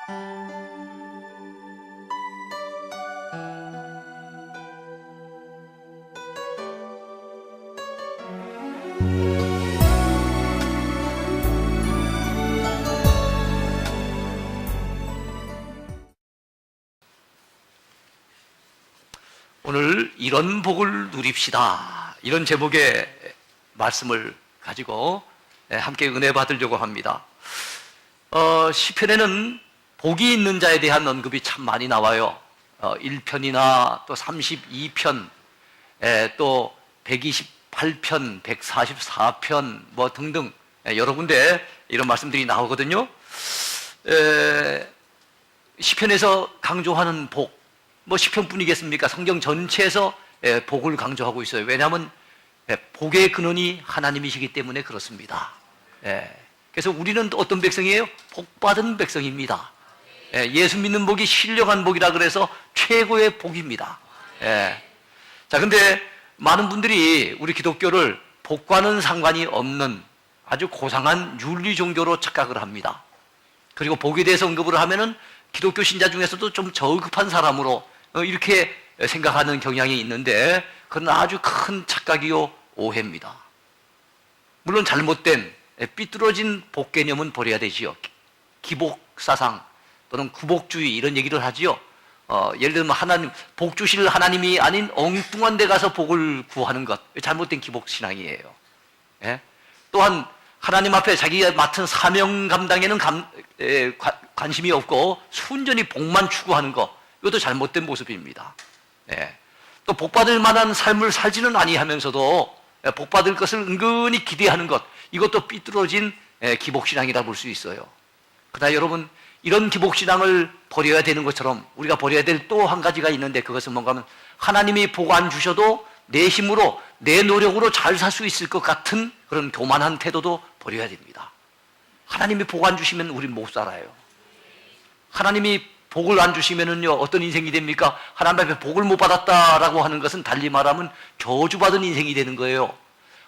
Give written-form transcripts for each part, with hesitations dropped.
오늘 이런 복을 누립시다, 이런 제목의 말씀을 가지고 함께 은혜 받으려고 합니다. 시편에는 복이 있는 자에 대한 언급이 참 많이 나와요. 1편이나 또 32편, 또 128편, 144편 뭐 등등 여러 군데 이런 말씀들이 나오거든요. 시편에서 강조하는 복, 뭐 시편뿐이겠습니까? 성경 전체에서 복을 강조하고 있어요. 왜냐하면 복의 근원이 하나님이시기 때문에 그렇습니다. 그래서 우리는 어떤 백성이에요? 복받은 백성입니다. 예수 믿는 복이 신령한 복이라 그래서 최고의 복입니다. 자, 근데 많은 분들이 우리 기독교를 복과는 상관이 없는 아주 고상한 윤리 종교로 착각을 합니다. 그리고 복에 대해서 언급을 하면은 기독교 신자 중에서도 좀 저급한 사람으로 이렇게 생각하는 경향이 있는데, 그건 아주 큰 착각이요 오해입니다. 물론 잘못된 삐뚤어진 복 개념은 버려야 되지요. 기복 사상 또는 구복주의 이런 얘기를 하지요. 예를 들면 하나님, 복 주실 하나님이 아닌 엉뚱한 데 가서 복을 구하는 것, 잘못된 기복 신앙이에요. 또한 하나님 앞에 자기가 맡은 사명 감당에는 관심이 없고 순전히 복만 추구하는 것, 이것도 잘못된 모습입니다. 또 복받을 만한 삶을 살지는 아니하면서도 복받을 것을 은근히 기대하는 것, 이것도 삐뚤어진 기복신앙이라 볼 수 있어요. 그러나 여러분, 이런 기복신앙을 버려야 되는 것처럼 우리가 버려야 될 또 한 가지가 있는데, 그것은 뭔가 하면 하나님이 복 안 주셔도 내 힘으로 내 노력으로 잘 살 수 있을 것 같은 그런 교만한 태도도 버려야 됩니다. 하나님이 복 안 주시면 우린 못 살아요. 하나님이 복을 안 주시면은요, 어떤 인생이 됩니까? 하나님 앞에 복을 못 받았다라고 하는 것은 달리 말하면 저주받은 인생이 되는 거예요.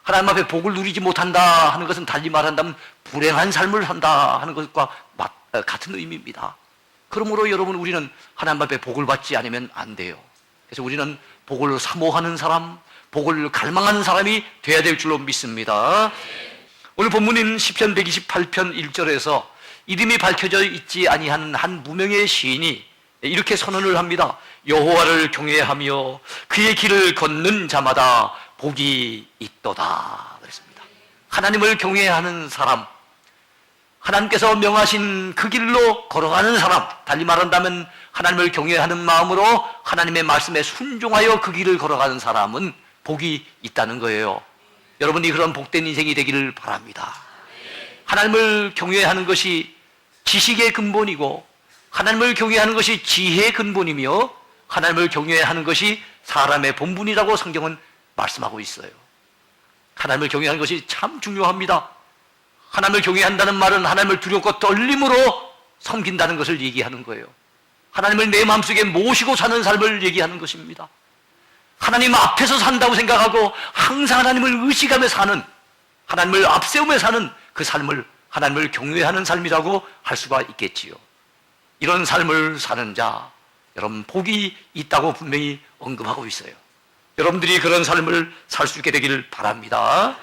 하나님 앞에 복을 누리지 못한다 하는 것은 달리 말한다면 불행한 삶을 산다 하는 것과 같은 의미입니다. 그러므로 여러분, 우리는 하나님 앞에 복을 받지 않으면 안 돼요. 그래서 우리는 복을 사모하는 사람, 복을 갈망하는 사람이 돼야 될 줄로 믿습니다. 오늘 본문인 시편 128편 1절에서 이름이 밝혀져 있지 아니한 한 무명의 시인이 이렇게 선언을 합니다. 여호와를 경외하며 그의 길을 걷는 자마다 복이 있도다 그랬습니다. 하나님을 경외하는 사람, 하나님께서 명하신 그 길로 걸어가는 사람, 달리 말한다면 하나님을 경외하는 마음으로 하나님의 말씀에 순종하여 그 길을 걸어가는 사람은 복이 있다는 거예요. 여러분이 그런 복된 인생이 되기를 바랍니다. 하나님을 경외하는 것이 지식의 근본이고, 하나님을 경외하는 것이 지혜의 근본이며, 하나님을 경외하는 것이 사람의 본분이라고 성경은 말씀하고 있어요. 하나님을 경외하는 것이 참 중요합니다. 하나님을 경외한다는 말은 하나님을 두렵고 떨림으로 섬긴다는 것을 얘기하는 거예요. 하나님을 내 마음속에 모시고 사는 삶을 얘기하는 것입니다. 하나님 앞에서 산다고 생각하고 항상 하나님을 의식하며 사는, 하나님을 앞세우며 사는 그 삶을 하나님을 경외하는 삶이라고 할 수가 있겠지요. 이런 삶을 사는 자, 여러분 복이 있다고 분명히 언급하고 있어요. 여러분들이 그런 삶을 살 수 있게 되기를 바랍니다.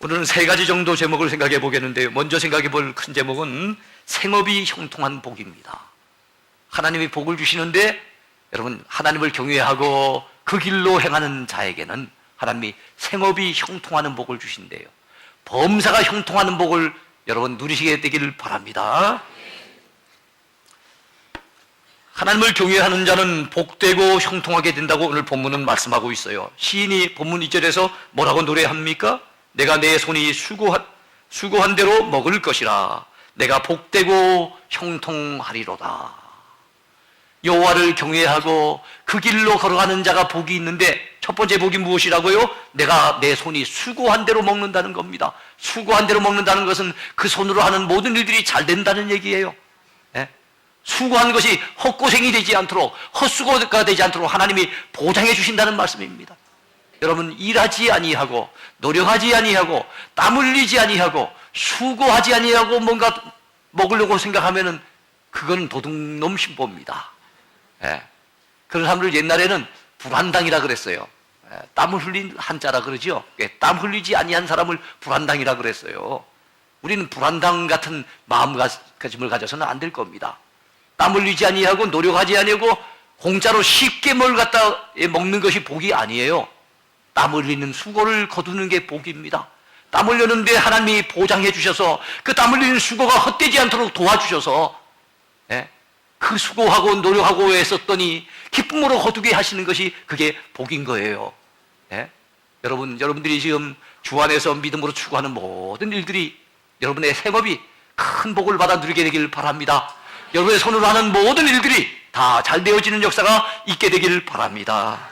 오늘은 세 가지 정도 제목을 생각해 보겠는데요. 먼저 생각해 볼 큰 제목은 생업이 형통한 복입니다. 하나님이 복을 주시는데, 여러분 하나님을 경외하고 그 길로 행하는 자에게는 하나님이 생업이 형통하는 복을 주신대요. 범사가 형통하는 복을 여러분 누리시게 되기를 바랍니다. 하나님을 경외하는 자는 복되고 형통하게 된다고 오늘 본문은 말씀하고 있어요. 시인이 본문 2절에서 뭐라고 노래합니까? 내가 내 손이 수고한 대로 먹을 것이라. 내가 복되고 형통하리로다. 여호와를 경외하고 그 길로 걸어가는 자가 복이 있는데, 첫 번째 복이 무엇이라고요? 내가 내 손이 수고한 대로 먹는다는 겁니다. 수고한 대로 먹는다는 것은 그 손으로 하는 모든 일들이 잘 된다는 얘기예요. 수고한 것이 헛고생이 되지 않도록, 헛수고가 되지 않도록 하나님이 보장해 주신다는 말씀입니다. 여러분, 일하지 아니하고 노력하지 아니하고 땀 흘리지 아니하고 수고하지 아니하고 뭔가 먹으려고 생각하면은 그건 도둑놈 신보입니다. 예. 그런 사람들 옛날에는 불안당이라 그랬어요. 예. 땀을 흘린 한자라 그러죠. 예. 땀 흘리지 아니한 사람을 불안당이라 그랬어요. 우리는 불안당 같은 마음가짐을 가져서는 안 될 겁니다. 땀 흘리지 아니하고 노력하지 아니하고 공짜로 쉽게 뭘 갖다 먹는 것이 복이 아니에요. 땀 흘리는 수고를 거두는 게 복입니다. 땀 흘렸는데 하나님이 보장해 주셔서 그 땀 흘리는 수고가 헛되지 않도록 도와주셔서 예? 그 수고하고 노력하고 애썼더니 기쁨으로 거두게 하시는 것이 그게 복인 거예요. 예? 여러분들이 지금 주 안에서 믿음으로 추구하는 모든 일들이 여러분의 생업이 큰 복을 받아 누리게 되길 바랍니다. 여러분의 손으로 하는 모든 일들이 다 잘 되어지는 역사가 있게 되길 바랍니다.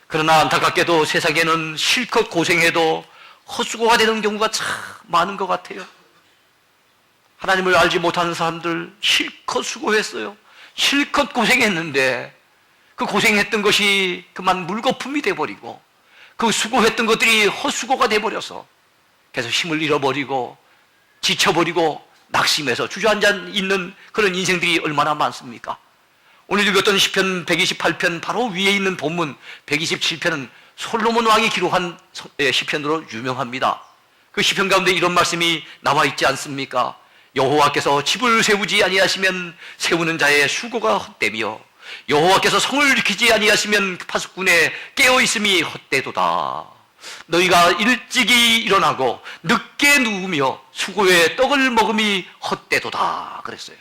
그러나 안타깝게도 세상에는 실컷 고생해도 헛수고가 되는 경우가 참 많은 것 같아요. 하나님을 알지 못하는 사람들 실컷 수고했어요. 실컷 고생했는데 그 고생했던 것이 그만 물거품이 돼버리고 그 수고했던 것들이 헛수고가 돼버려서 그래서 힘을 잃어버리고 지쳐버리고 낙심해서 주저앉아 있는 그런 인생들이 얼마나 많습니까? 오늘 읽었던 시편 128편 바로 위에 있는 본문 127편은 솔로몬 왕이 기록한 시편으로 유명합니다. 그 시편 가운데 이런 말씀이 나와 있지 않습니까? 여호와께서 집을 세우지 아니하시면 세우는 자의 수고가 헛되며 여호와께서 성을 일으키지 아니하시면 파수꾼의 깨어있음이 헛되도다. 너희가 일찍이 일어나고 늦게 누우며 수고의 떡을 먹음이 헛되도다 그랬어요.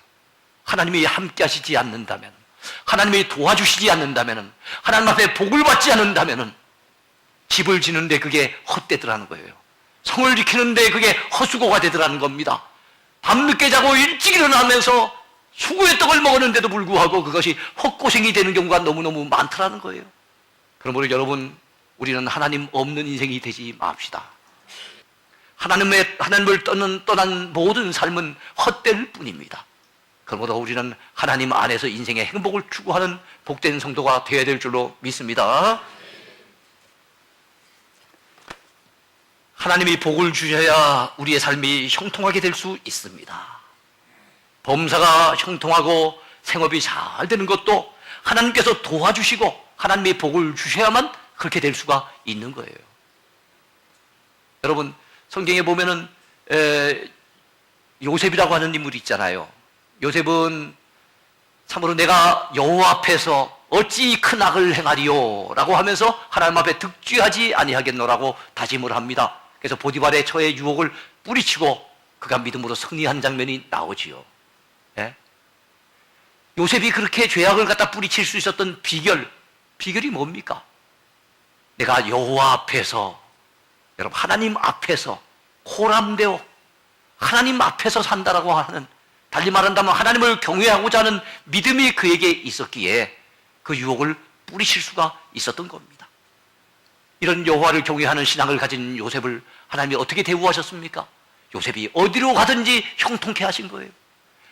하나님이 함께 하시지 않는다면, 하나님이 도와주시지 않는다면, 하나님 앞에 복을 받지 않는다면 집을 지는데 그게 헛되더라는 거예요. 성을 지키는데 그게 헛수고가 되더라는 겁니다. 밤늦게 자고 일찍 일어나면서 수고의 떡을 먹었는데도 불구하고 그것이 헛고생이 되는 경우가 너무너무 많더라는 거예요. 그러므로 여러분, 우리는 하나님 없는 인생이 되지 맙시다. 하나님을 떠난 모든 삶은 헛될 뿐입니다. 그러므로 우리는 하나님 안에서 인생의 행복을 추구하는 복된 성도가 되어야 될 줄로 믿습니다. 하나님이 복을 주셔야 우리의 삶이 형통하게 될 수 있습니다. 범사가 형통하고 생업이 잘 되는 것도 하나님께서 도와주시고 하나님이 복을 주셔야만 그렇게 될 수가 있는 거예요. 여러분, 성경에 보면은 요셉이라고 하는 인물이 있잖아요. 요셉은 참으로 내가 여호와 앞에서 어찌 큰 악을 행하리요 라고 하면서 하나님 앞에 득죄하지 아니하겠노라고 다짐을 합니다. 그래서 보디발의 처의 유혹을 뿌리치고 그가 믿음으로 승리한 장면이 나오지요. 예? 요셉이 그렇게 죄악을 갖다 뿌리칠 수 있었던 비결이 뭡니까? 내가 여호와 앞에서, 여러분, 하나님 앞에서 호람되어 하나님 앞에서 산다라고 하는, 달리 말한다면 하나님을 경외하고자 하는 믿음이 그에게 있었기에 그 유혹을 뿌리칠 수가 있었던 겁니다. 이런 여호와를 경외하는 신앙을 가진 요셉을 하나님이 어떻게 대우하셨습니까? 요셉이 어디로 가든지 형통케 하신 거예요.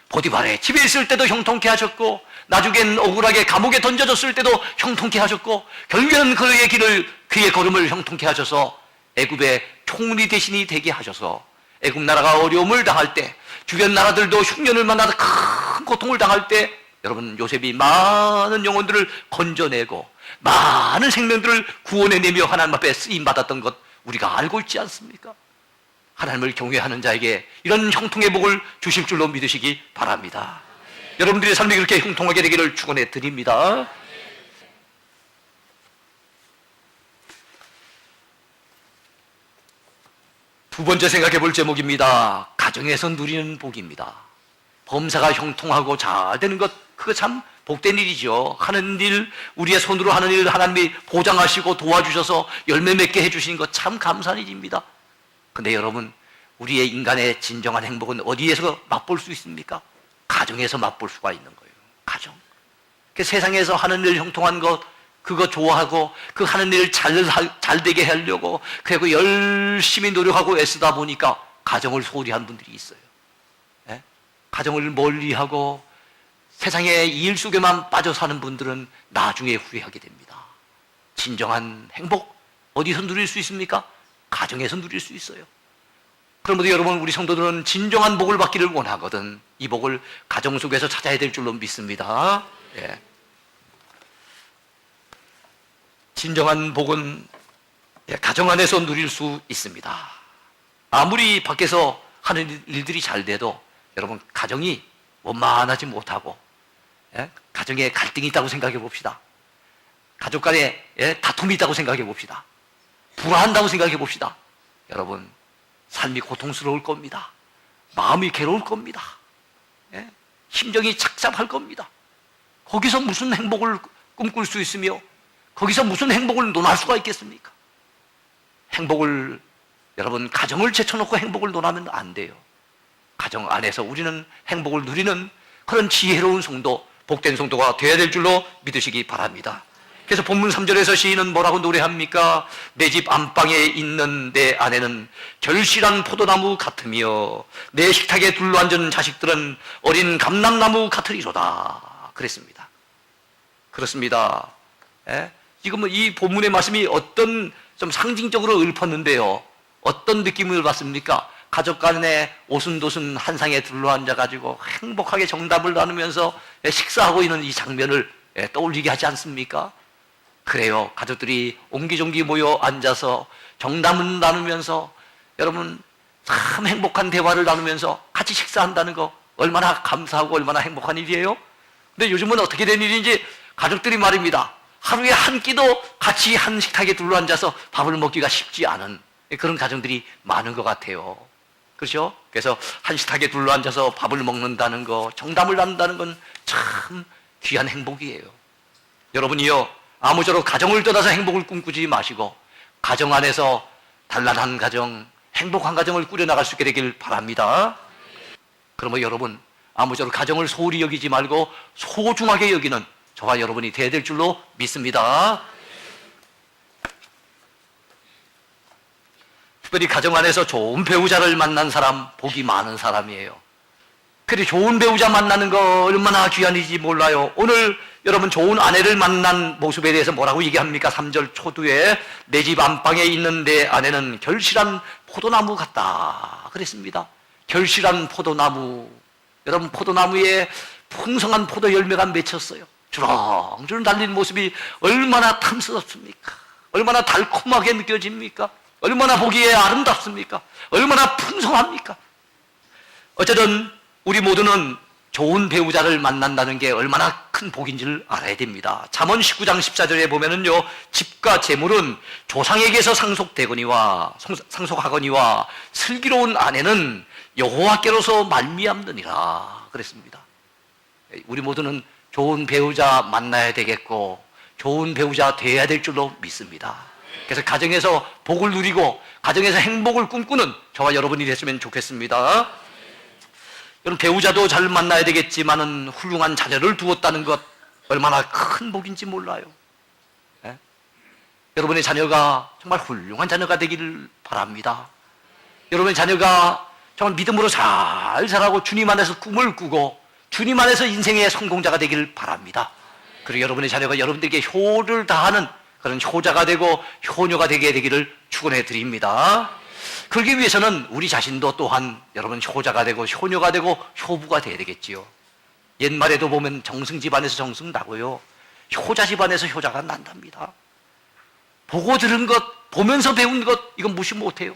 보디발의 집에 있을 때도 형통케 하셨고, 나중엔 억울하게 감옥에 던져졌을 때도 형통케 하셨고, 결국에는 그의 걸음을 형통케 하셔서 애굽의 총리 대신이 되게 하셔서 애굽 나라가 어려움을 당할 때, 주변 나라들도 흉년을 만나서 큰 고통을 당할 때 여러분, 요셉이 많은 영혼들을 건져내고 많은 생명들을 구원해내며 하나님 앞에 쓰임받았던 것 우리가 알고 있지 않습니까? 하나님을 경외하는 자에게 이런 형통의 복을 주실 줄로 믿으시기 바랍니다. 여러분들의 삶이 그렇게 형통하게 되기를 축원해 드립니다. 두 번째 생각해 볼 제목입니다. 가정에서 누리는 복입니다. 범사가 형통하고 잘 되는 것, 그거 참 복된 일이죠. 하는 일, 우리의 손으로 하는 일 하나님이 보장하시고 도와주셔서 열매 맺게 해주신 것 참 감사한 일입니다. 근데 여러분, 우리의 인간의 진정한 행복은 어디에서 맛볼 수 있습니까? 가정에서 맛볼 수가 있는 거예요. 가정. 그 세상에서 하는 일 형통한 것, 그거 좋아하고 그 하는 일 잘 되게 하려고 그리고 열심히 노력하고 애쓰다 보니까 가정을 소홀히 한 분들이 있어요. 예? 가정을 멀리하고 세상의 일 속에만 빠져 사는 분들은 나중에 후회하게 됩니다. 진정한 행복 어디서 누릴 수 있습니까? 가정에서 누릴 수 있어요. 그러므로 여러분, 우리 성도들은 진정한 복을 받기를 원하거든 이 복을 가정 속에서 찾아야 될 줄로 믿습니다. 예. 진정한 복은 가정 안에서 누릴 수 있습니다. 아무리 밖에서 하는 일들이 잘 돼도 여러분, 가정이 원만하지 못하고 가정에 갈등이 있다고 생각해 봅시다. 가족 간에 다툼이 있다고 생각해 봅시다. 불화한다고 생각해 봅시다. 여러분, 삶이 고통스러울 겁니다. 마음이 괴로울 겁니다. 심정이 착잡할 겁니다. 거기서 무슨 행복을 꿈꿀 수 있으며 거기서 무슨 행복을 논할 수가 있겠습니까? 행복을, 여러분, 가정을 제쳐놓고 행복을 논하면 안 돼요. 가정 안에서 우리는 행복을 누리는 그런 지혜로운 성도, 복된 성도가 되어야 될 줄로 믿으시기 바랍니다. 그래서 본문 3절에서 시인은 뭐라고 노래합니까? 내 집 안방에 있는 내 아내는 결실한 포도나무 같으며 내 식탁에 둘러앉은 자식들은 어린 감람나무 같으리로다. 그랬습니다. 그렇습니다. 지금 이 본문의 말씀이 어떤 좀 상징적으로 읊었는데요. 어떤 느낌을 받습니까? 가족 간에 오순도순 한 상에 둘러앉아가지고 행복하게 정답을 나누면서 식사하고 있는 이 장면을 떠올리게 하지 않습니까? 그래요. 가족들이 옹기종기 모여 앉아서 정담을 나누면서 여러분, 참 행복한 대화를 나누면서 같이 식사한다는 거 얼마나 감사하고 얼마나 행복한 일이에요? 근데 요즘은 어떻게 된 일인지 가족들이 말입니다. 하루에 한 끼도 같이 한 식탁에 둘러앉아서 밥을 먹기가 쉽지 않은 그런 가정들이 많은 것 같아요. 그렇죠? 그래서 한 식탁에 둘러앉아서 밥을 먹는다는 거, 정담을 나눈다는 건 참 귀한 행복이에요. 여러분이요, 아무쪼록 가정을 떠나서 행복을 꿈꾸지 마시고 가정 안에서 단란한 가정, 행복한 가정을 꾸려나갈 수 있게 되길 바랍니다. 그러면 여러분, 아무쪼록 가정을 소홀히 여기지 말고 소중하게 여기는 저와 여러분이 되어야 될 줄로 믿습니다. 특별히 가정 안에서 좋은 배우자를 만난 사람, 복이 많은 사람이에요. 그래, 좋은 배우자 만나는 거 얼마나 귀한 일인지 몰라요. 오늘 여러분, 좋은 아내를 만난 모습에 대해서 뭐라고 얘기합니까? 3절 초두에 내 집 안방에 있는 내 아내는 결실한 포도나무 같다 그랬습니다. 결실한 포도나무. 여러분, 포도나무에 풍성한 포도 열매가 맺혔어요. 주렁주렁 달린 모습이 얼마나 탐스럽습니까? 얼마나 달콤하게 느껴집니까? 얼마나 보기에 아름답습니까? 얼마나 풍성합니까? 어쨌든 우리 모두는 좋은 배우자를 만난다는 게 얼마나 큰 복인지를 알아야 됩니다. 잠언 19장 14절에 보면은요, 집과 재물은 조상에게서 상속하거니와 슬기로운 아내는 여호와께로서 말미암느니라 그랬습니다. 우리 모두는 좋은 배우자 만나야 되겠고 좋은 배우자 되어야 될 줄로 믿습니다. 그래서 가정에서 복을 누리고 가정에서 행복을 꿈꾸는 저와 여러분이 됐으면 좋겠습니다. 여러분, 배우자도 잘 만나야 되겠지만은 훌륭한 자녀를 두었다는 것 얼마나 큰 복인지 몰라요. 여러분의 자녀가 정말 훌륭한 자녀가 되기를 바랍니다. 여러분의 자녀가 정말 믿음으로 잘 자라고 주님 안에서 꿈을 꾸고 주님 안에서 인생의 성공자가 되기를 바랍니다. 그리고 여러분의 자녀가 여러분들에게 효를 다하는 그런 효자가 되고 효녀가 되게 되기를 축원해 드립니다. 그러기 위해서는 우리 자신도 또한 여러분 효자가 되고 효녀가 되고 효부가 되어야 되겠지요. 옛말에도 보면 정승 집안에서 정승 나고요, 효자 집안에서 효자가 난답니다. 보고 들은 것, 보면서 배운 것, 이건 무시 못해요.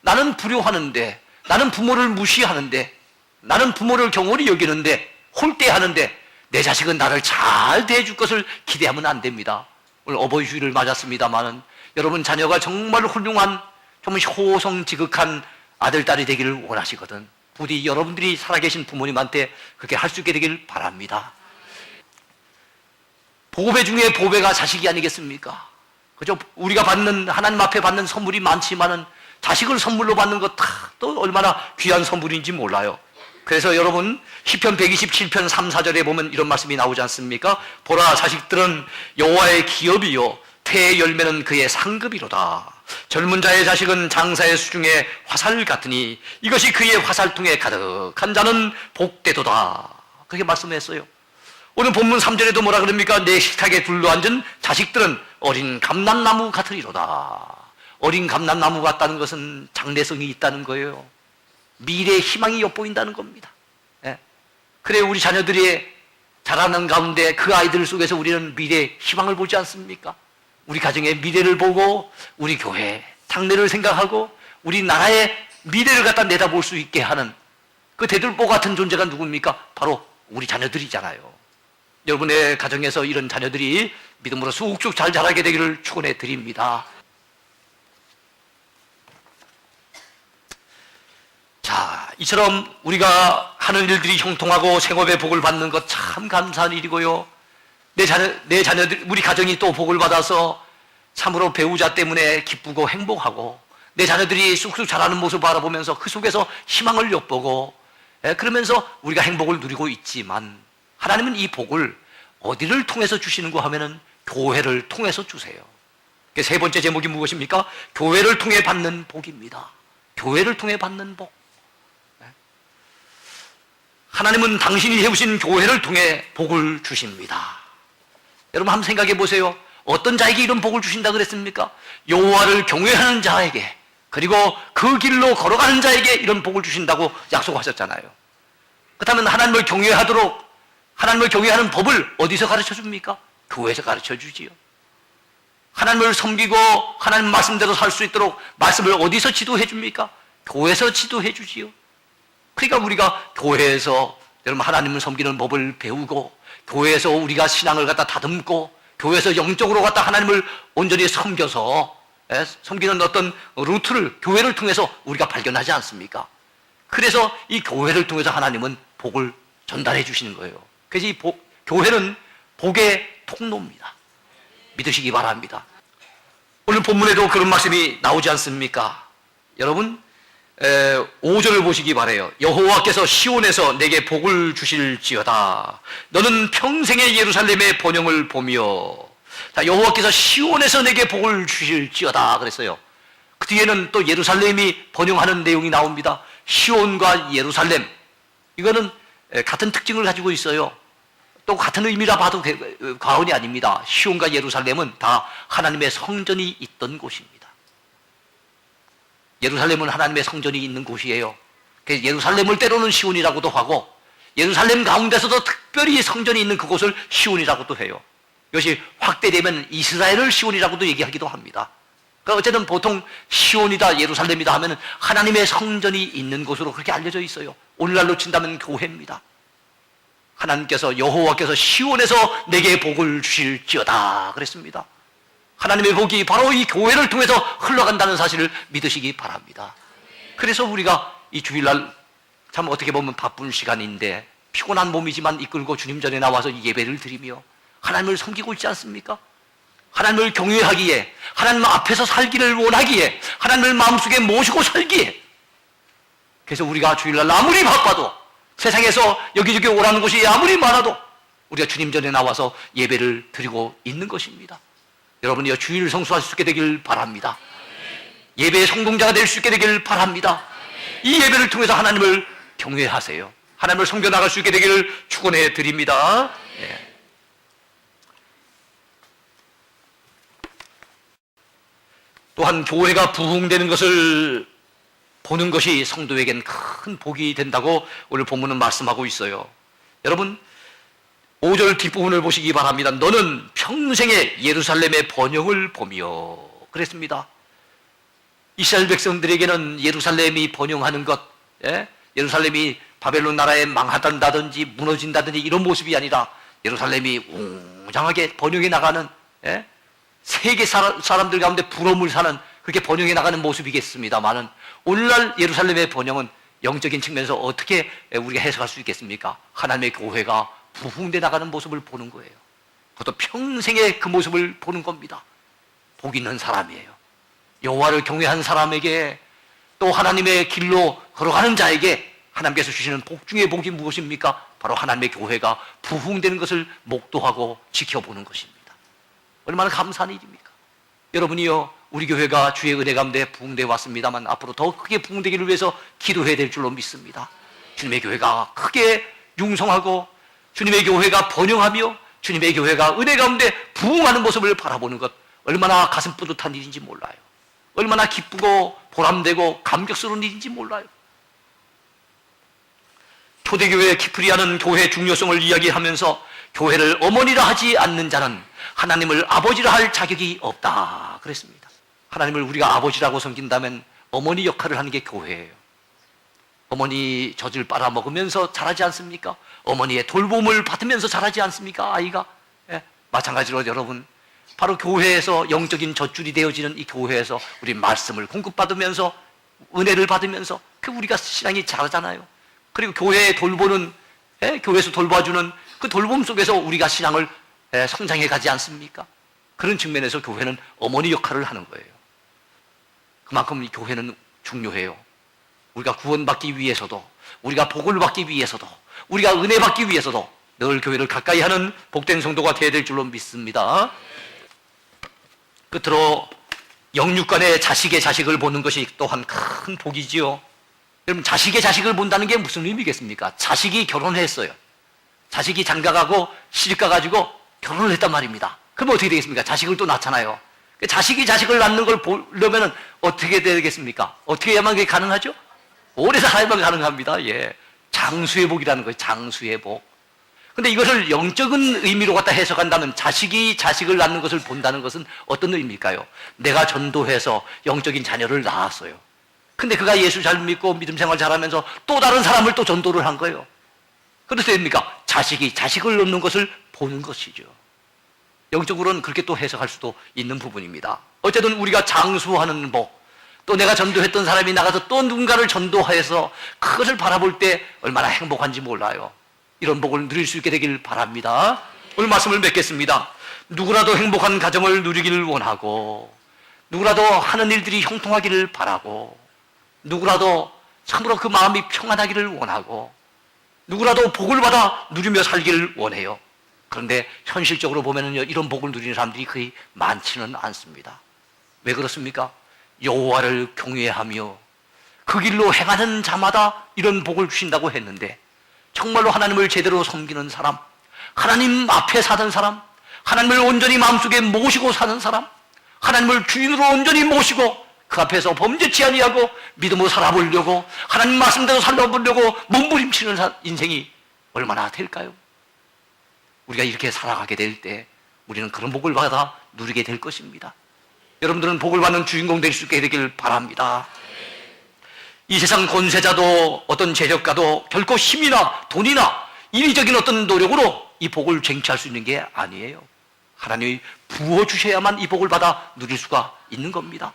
나는 불효하는데, 나는 부모를 무시하는데, 나는 부모를 경홀히 여기는데, 홀대하는데 내 자식은 나를 잘 대해줄 것을 기대하면 안 됩니다. 오늘 어버이 주일을 맞았습니다마는 여러분 자녀가 정말 훌륭한, 정말 효성지극한 아들, 딸이 되기를 원하시거든. 부디 여러분들이 살아계신 부모님한테 그렇게 할 수 있게 되길 바랍니다. 보배 중에 보배가 자식이 아니겠습니까? 그죠? 우리가 받는, 하나님 앞에 받는 선물이 많지만은 자식을 선물로 받는 것 또 얼마나 귀한 선물인지 몰라요. 그래서 여러분, 시편 127편 3, 4절에 보면 이런 말씀이 나오지 않습니까? 보라, 자식들은 여호와의 기업이요 태의 열매는 그의 상급이로다. 젊은 자의 자식은 장사의 수중에 화살 같으니 이것이 그의 화살통에 가득한 자는 복되도다. 그렇게 말씀했어요. 오늘 본문 3절에도 뭐라 그럽니까? 내 식탁에 둘러앉은 자식들은 어린 감람나무 같으리로다. 어린 감람나무 같다는 것은 장래성이 있다는 거예요. 미래의 희망이 엿보인다는 겁니다. 예. 그래 우리 자녀들이 자라는 가운데 그 아이들 속에서 우리는 미래의 희망을 보지 않습니까? 우리 가정의 미래를 보고 우리 교회 장래를 생각하고 우리 나라의 미래를 갖다 내다볼 수 있게 하는 그 대들보 같은 존재가 누굽니까? 바로 우리 자녀들이잖아요. 여러분의 가정에서 이런 자녀들이 믿음으로 쑥쑥 잘 자라게 되기를 축원해 드립니다. 자, 이처럼 우리가 하는 일들이 형통하고 생업의 복을 받는 것 참 감사한 일이고요. 내 자녀들, 우리 가정이 또 복을 받아서 참으로 배우자 때문에 기쁘고 행복하고 내 자녀들이 쑥쑥 자라는 모습을 바라보면서 그 속에서 희망을 엿보고 그러면서 우리가 행복을 누리고 있지만 하나님은 이 복을 어디를 통해서 주시는가 하면은 교회를 통해서 주세요. 세 번째 제목이 무엇입니까? 교회를 통해 받는 복입니다. 교회를 통해 받는 복. 하나님은 당신이 세우신 교회를 통해 복을 주십니다. 여러분 한번 생각해 보세요. 어떤 자에게 이런 복을 주신다 그랬습니까? 여호와를 경외하는 자에게, 그리고 그 길로 걸어가는 자에게 이런 복을 주신다고 약속하셨잖아요. 그렇다면 하나님을 경외하도록, 하나님을 경외하는 법을 어디서 가르쳐 줍니까? 교회에서 가르쳐 주지요. 하나님을 섬기고 하나님 말씀대로 살 수 있도록 말씀을 어디서 지도해 줍니까? 교회에서 지도해 주지요. 그러니까 우리가 교회에서 여러분 하나님을 섬기는 법을 배우고, 교회에서 우리가 신앙을 갖다 다듬고, 교회에서 영적으로 갖다 하나님을 온전히 섬겨서 섬기는 어떤 루트를 교회를 통해서 우리가 발견하지 않습니까? 그래서 이 교회를 통해서 하나님은 복을 전달해 주시는 거예요. 그래서 이 교회는 복의 통로입니다. 믿으시기 바랍니다. 오늘 본문에도 그런 말씀이 나오지 않습니까? 여러분 5절을 보시기 바라요. 여호와께서 시온에서 내게 복을 주실지어다. 너는 평생의 예루살렘의 번영을 보며. 자, 여호와께서 시온에서 내게 복을 주실지어다 그랬어요. 그 뒤에는 또 예루살렘이 번영하는 내용이 나옵니다. 시온과 예루살렘, 이거는 같은 특징을 가지고 있어요. 또 같은 의미라 봐도 과언이 아닙니다. 시온과 예루살렘은 다 하나님의 성전이 있던 곳입니다. 예루살렘은 하나님의 성전이 있는 곳이에요. 그래서 예루살렘을 때로는 시온이라고도 하고, 예루살렘 가운데서도 특별히 성전이 있는 그곳을 시온이라고도 해요. 이것이 확대되면 이스라엘을 시온이라고도 얘기하기도 합니다. 그러니까 어쨌든 보통 시온이다 예루살렘이다 하면 하나님의 성전이 있는 곳으로 그렇게 알려져 있어요. 오늘날로 친다면 교회입니다. 하나님께서, 여호와께서 시온에서 내게 복을 주실지어다 그랬습니다. 하나님의 복이 바로 이 교회를 통해서 흘러간다는 사실을 믿으시기 바랍니다. 그래서 우리가 이 주일날 참 어떻게 보면 바쁜 시간인데 피곤한 몸이지만 이끌고 주님 전에 나와서 예배를 드리며 하나님을 섬기고 있지 않습니까? 하나님을 경외하기에, 하나님 앞에서 살기를 원하기에, 하나님을 마음속에 모시고 살기에. 그래서 우리가 주일날 아무리 바빠도, 세상에서 여기저기 오라는 곳이 아무리 많아도 우리가 주님 전에 나와서 예배를 드리고 있는 것입니다. 여러분이요 주일 성수할 수 있게 되길 바랍니다. 예배의 성공자가 될 수 있게 되길 바랍니다. 이 예배를 통해서 하나님을 경외하세요. 하나님을 섬겨나갈 수 있게 되기를 축원해 드립니다. 네. 또한 교회가 부흥되는 것을 보는 것이 성도에겐 큰 복이 된다고 오늘 본문은 말씀하고 있어요. 여러분 5절 뒷부분을 보시기 바랍니다. 너는 평생의 예루살렘의 번영을 보며 그랬습니다. 이스라엘 백성들에게는 예루살렘이 번영하는 것, 예루살렘이 바벨론 나라에 망하단다든지 무너진다든지 이런 모습이 아니라 예루살렘이 웅장하게 번영해 나가는, 세계 사람들 가운데 부러움을 사는 그렇게 번영해 나가는 모습이겠습니다만은, 오늘날 예루살렘의 번영은 영적인 측면에서 어떻게 우리가 해석할 수 있겠습니까? 하나님의 교회가 부흥돼 나가는 모습을 보는 거예요. 그것도 평생의 그 모습을 보는 겁니다. 복 있는 사람이에요. 여호와를 경외한 사람에게, 또 하나님의 길로 걸어가는 자에게 하나님께서 주시는 복 중의 복이 무엇입니까? 바로 하나님의 교회가 부흥되는 것을 목도하고 지켜보는 것입니다. 얼마나 감사한 일입니까? 여러분이요 우리 교회가 주의 은혜 가운데 부흥되어 왔습니다만 앞으로 더 크게 부흥되기를 위해서 기도해야 될 줄로 믿습니다. 주님의 교회가 크게 융성하고 주님의 교회가 번영하며 주님의 교회가 은혜 가운데 부흥하는 모습을 바라보는 것, 얼마나 가슴 뿌듯한 일인지 몰라요. 얼마나 기쁘고 보람되고 감격스러운 일인지 몰라요. 초대교회 키프리아는 교회의 중요성을 이야기하면서 교회를 어머니라 하지 않는 자는 하나님을 아버지라 할 자격이 없다 그랬습니다. 하나님을 우리가 아버지라고 섬긴다면 어머니 역할을 하는 게 교회예요. 어머니 젖을 빨아먹으면서 자라지 않습니까? 어머니의 돌봄을 받으면서 자라지 않습니까? 아이가. 예. 마찬가지로 여러분, 바로 교회에서 영적인 젖줄이 되어지는 이 교회에서 우리 말씀을 공급받으면서 은혜를 받으면서 그 우리가 신앙이 자라잖아요. 그리고 교회에 돌보는, 교회에서 돌봐주는 그 돌봄 속에서 우리가 신앙을 성장해 가지 않습니까? 그런 측면에서 교회는 어머니 역할을 하는 거예요. 그만큼 이 교회는 중요해요. 우리가 구원받기 위해서도, 우리가 복을 받기 위해서도, 우리가 은혜 받기 위해서도 늘 교회를 가까이 하는 복된 성도가 되어야 될 줄로 믿습니다. 끝으로 영육간에 자식의 자식을 보는 것이 또한 큰 복이지요. 여러분, 자식의 자식을 본다는 게 무슨 의미겠습니까? 자식이 결혼했어요. 자식이 장가가고 시집가 가지고 결혼을 했단 말입니다. 그럼 어떻게 되겠습니까? 자식을 또 낳잖아요. 자식이 자식을 낳는 걸 보려면 어떻게 되겠습니까? 어떻게 해야만 그게 가능하죠? 오래 살아야만 가능합니다. 예. 장수의 복이라는 거예요. 장수의 복. 근데 이것을 영적인 의미로 갖다 해석한다면 자식이 자식을 낳는 것을 본다는 것은 어떤 의미일까요? 내가 전도해서 영적인 자녀를 낳았어요. 근데 그가 예수 잘 믿고 믿음 생활 잘하면서 또 다른 사람을 또 전도를 한 거예요. 그래서 됩니까? 자식이 자식을 낳는 것을 보는 것이죠. 영적으로는 그렇게 또 해석할 수도 있는 부분입니다. 어쨌든 우리가 장수하는 복, 또 내가 전도했던 사람이 나가서 또 누군가를 전도해서 그것을 바라볼 때 얼마나 행복한지 몰라요. 이런 복을 누릴 수 있게 되길 바랍니다. 오늘 말씀을 맺겠습니다. 누구라도 행복한 가정을 누리기를 원하고, 누구라도 하는 일들이 형통하기를 바라고, 누구라도 참으로 그 마음이 평안하기를 원하고, 누구라도 복을 받아 누리며 살기를 원해요. 그런데 현실적으로 보면은요, 이런 복을 누리는 사람들이 거의 많지는 않습니다. 왜 그렇습니까? 여호와를 경외하며 그 길로 행하는 자마다 이런 복을 주신다고 했는데, 정말로 하나님을 제대로 섬기는 사람, 하나님 앞에 사는 사람, 하나님을 온전히 마음속에 모시고 사는 사람, 하나님을 주인으로 온전히 모시고 그 앞에서 범죄치 아니하고 믿음으로 살아보려고, 하나님 말씀대로 살아보려고 몸부림치는 인생이 얼마나 될까요? 우리가 이렇게 살아가게 될 때 우리는 그런 복을 받아 누리게 될 것입니다. 여러분들은 복을 받는 주인공 될 수 있게 되길 바랍니다. 이 세상 권세자도 어떤 재력가도 결코 힘이나 돈이나 인위적인 어떤 노력으로 이 복을 쟁취할 수 있는 게 아니에요. 하나님이 부어주셔야만 이 복을 받아 누릴 수가 있는 겁니다.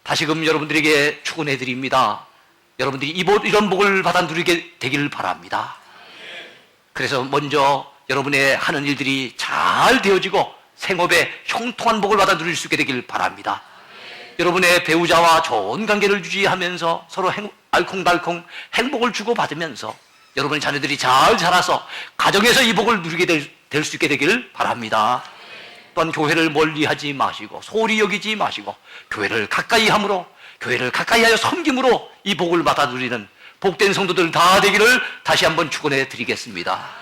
다시금 여러분들에게 축원해 드립니다. 여러분들이 이런 복을 받아 누리게 되기를 바랍니다. 그래서 먼저 여러분의 하는 일들이 잘 되어지고 생업에 형통한 복을 받아 누릴 수 있게 되길 바랍니다. 여러분의 배우자와 좋은 관계를 유지하면서 서로 알콩달콩 행복을 주고받으면서 여러분의 자녀들이 잘 자라서 가정에서 이 복을 누리게 될 수 있게 되길 바랍니다. 또한 교회를 멀리하지 마시고 소홀히 여기지 마시고 교회를 가까이 함으로, 교회를 가까이 하여 섬김으로 이 복을 받아 누리는 복된 성도들 다 되기를 다시 한번 축원해 드리겠습니다.